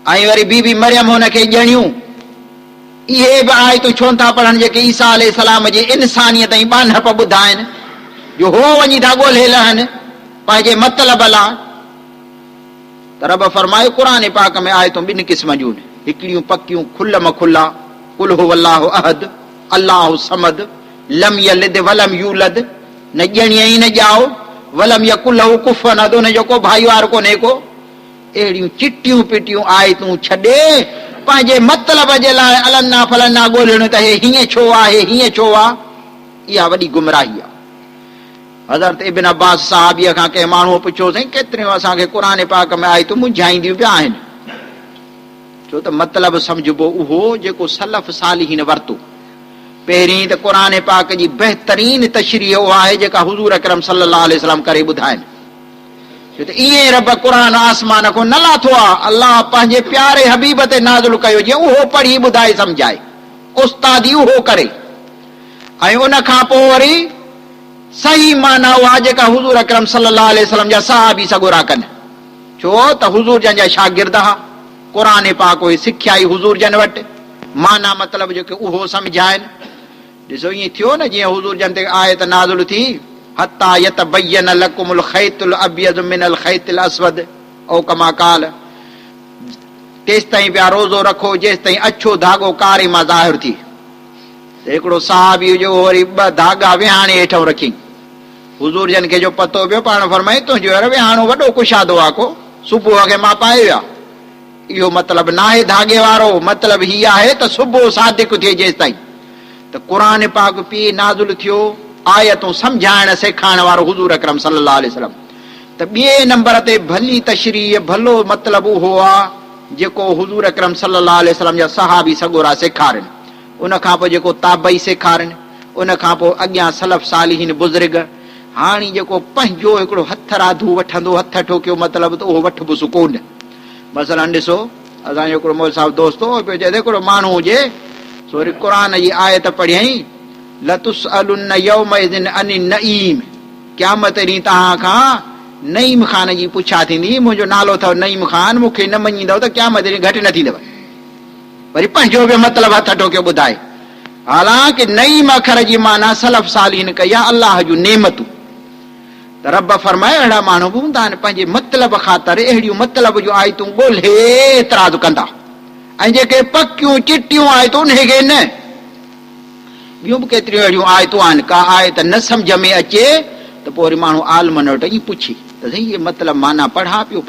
ऐं वरी बीबी मरियम हुनखे ॼणियूं। इहे बि आयतूं छो था पढ़नि जेके ईसा अलैहिस्सलाम जी इंसानियत ऐं ॿानप ॿुधाइनि, जो हो वञी था ॻोल्हे लहनि पंहिंजे मतिलब लाइ। त रब फरमायो क़ुर पाक में आयतूं ॿिनि क़िस्म जूं, हिकिड़ियूं पकियूं खुल्लम खुल्ला, कुल हुवल्लाहु अहद अल्लाहु समद लम यलिद वलम यूलद, न ॼणियईं न ॼाओ, वलम यकुल लहू कुफुवन अहद, न जो को भाई वार कोन्हे को। अहिड़ियूं चिटियूं पिटियूं आयतूं छॾे पंहिंजे मतिलब जे लाइ अलन्ना फलन्ना ॻोल्हणु त हे हीअं छो आहे, हीअं छो आहे, इहा वॾी गुमराही आहे। हज़रत इब्न अब्बास साहबीअ खां कंहिं माण्हूअ पुछियो, साईं केतिरियूं असांखे क़ुर पाक में आयतूं मुंझाईंदियूं पिया आहिनि, छो त मतिलब सम्झबो उहो जेको सलफ सालिहीन वरितो। पहिरीं त क़ुर पाक जी बहितरीन तशरीह उहा आहे जेका हुज़ूर अकरम सल्लल्लाहु अलैहि वसल्लम करे ॿुधाइनि। छो त ईअं रब क़ुर आसमान खां न लाथो आहे, अलाह पंहिंजे प्यारे हबीब ते नाज़िल कयो जीअं उहो पढ़ी ॿुधाए सम्झाए, उस्तादी उहो करे। ऐं उन खां पोइ वरी सही माना उहा जेका हुज़ूर अकरम सल्लल्लाहु अलैहि वसल्लम जा सहाबी सगोरा कनि, छो त हुज़ूर जन जा शागिर्द हुआ, क़ुर पाक उहे सिखिया ई हुज़ूर जन वटि, माना मतिलब जेके उहो सम्झाइनि। ॾिसो ईअं थियो न जीअं हुज़ूर जन ते आयत नाज़िल थी, हत्ता यतबय्यन लकुमुल खैतुल अब्यद मिनल खैतिल अस्वद औ कमा काल, तेसि ताईं पिया रोज़ो रखो जेसि ताईं अछो धाॻो कारी मां ज़ाहिर थी। हिकिड़ो सहाबी जो वरी ॿ धाॻा विहाणे हेठऊं रखी, हुज़ूर जन खे जो पतो पियो, पाण फरमाई तुंहिंजो यार विहाणो वॾो कुशादो आहे को, सुबुह खे मां पाए विया। इहो मतिलबु न आहे धागे वारो, मतिलबु हीअ आहे त सुबुह सादिक थिए जेसि ताईं। त क़ुर पाक पीउ नाज़िल थियो, आयतूं सम्झाइण सेखारण वारो हुज़ूर अकरम सल्लल्लाहु अलैहि वसल्लम। त ॿिए नंबर ते भली तशरीह भलो मतिलबु उहो आहे जेको हुज़ूर अकरम सल्लल्लाहु अलैहि वसल्लम जा सहाबी सगोरा सेखारनि, उन खां पोइ जेको ताबई सेखारनि, उन खां पोइ अॻियां सलफ सालिहीन बुज़ुर्ग। हाणे जेको पंहिंजो हिकिड़ो हथ राधू वठंदो, हथ ठोकियो मतिलबु त उहो वठिबो सुकून। मसलन ॾिसो, असांजो हिकिड़ो मोल साहिब दोस्त हो, पियो चए हिकिड़ो माण्हू हुजे, सो वरी क़ुर जी आयत पढ़ियईं, लतुसअलुन यौमइज़िन अनिन नईम, क़यामत ॾींहुं तव्हां खां नईम ख़ान जी पुछा थींदी, मुंहिंजो नालो अथव नईम ख़ान, मूंखे न मञींदव त क़यामत ॾींहुं घटि न थींदव। वरी पंहिंजो बि मतिलबु हथ ठोकियो ॿुधाए, हालांकि नईम अखर जी माना सलफ सालिहीन कई आहे अलाह जूं नेमतूं। त रब फरमाए अहिड़ा माण्हू बि हूंदा आहिनि पंहिंजे मतिलब ख़ातिर अहिड़ियूं मतिलब जूं आयतूं ॻोल्हे एतिराज़ कंदा, ऐं जेके पकियूं चिटियूं आयतूं उनखे न। ॿियूं बि केतिरियूं अहिड़ियूं आयतूं आहिनि, का आयत न सम्झ में अचे त पोइ वरी माण्हू आलमन वटि ई पुछे त साईं इहे मतिलब माना पढ़ा पियो,